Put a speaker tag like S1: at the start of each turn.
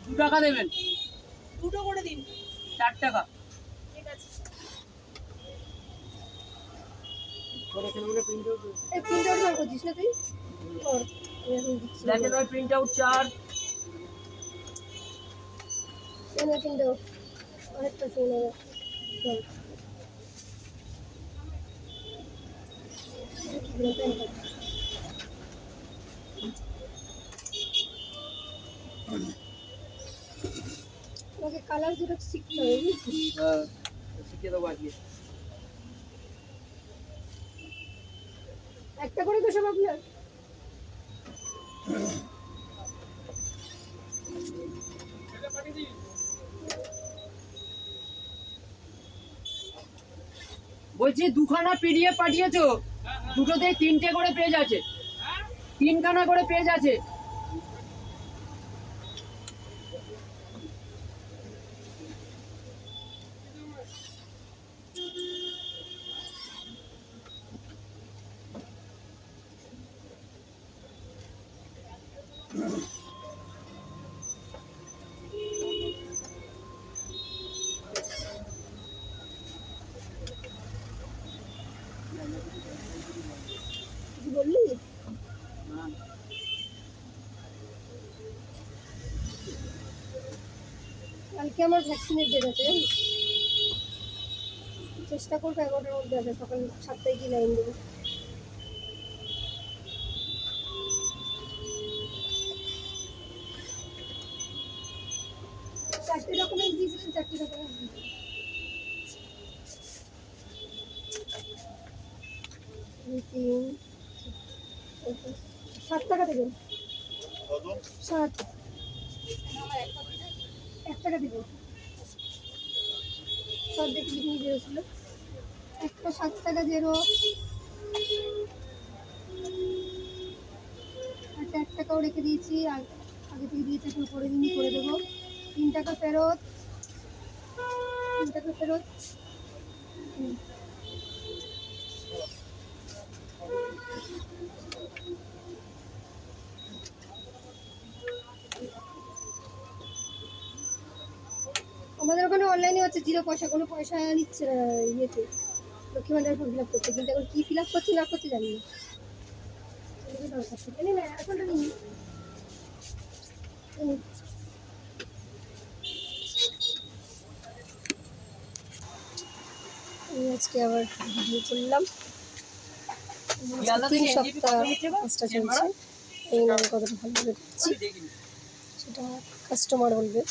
S1: 2 টাকা দেবেন।
S2: দুটো করে দিন।
S1: 4 টাকা।
S2: ঠিক আছে।
S3: এই প্রিন্ট আউট বার করছিস না তুই? কর।
S1: দেখেন ওই প্রিন্ট আউট 4।
S3: এনে প্রিন্ট আউট অনেকটা শুনে চল। ওকে কালার যেটা শিখতে হবে বুঝছিস?
S1: হ্যাঁ, শিখিয়ে দেবো আজকে।
S3: একটা করে তো সব আপনার
S1: বলছি 2খানা পিডিএফ পাঠিয়েছো, দুটোতে 3টে করে পেজ আছে, 3খানা করে পেজ আছে।
S3: কি বললি? কালকে আমার ভ্যাকসিনের ডেট আছে জানিস? চেষ্টা করবো 11টার মধ্যে আসে, সকাল 7টায় কি লাইন দেবো। চারটে ডকুমেন্ট দিয়েছিলেন, 4টে ডকুমেন্ট দিয়েছিলেন। 7 টাকা দেবেন। 7 1 টাকা দেবেন। সব দেখে নিয়ে বেরোছিল একটা 7 টাকা জেরক্স, একটা 1 টাকাও রেখে দিয়েছি, আর আগে থেকে দিয়েছি, এখন করে দিনই করে দেবো। 3 টাকা ফেরত, 3 টাকা ফেরত। আমাদের ওখানে অনলাইনে হচ্ছে 0 পয়সা, কোনো পয়সা নিচ্ছে না ইয়েতে, Lakshmi Bhandar form fill up করতে, কিন্তু এখন কী ফিল আপ করছে না করছে জানি না। জানি না এখনটা নিই। আমি আজকে আবার ভিডিও করলাম, 3 সপ্তাহ কাজটা চলছে। এই নাম কতটা ভালো করে দিচ্ছি সেটা কাস্টমার বলবে।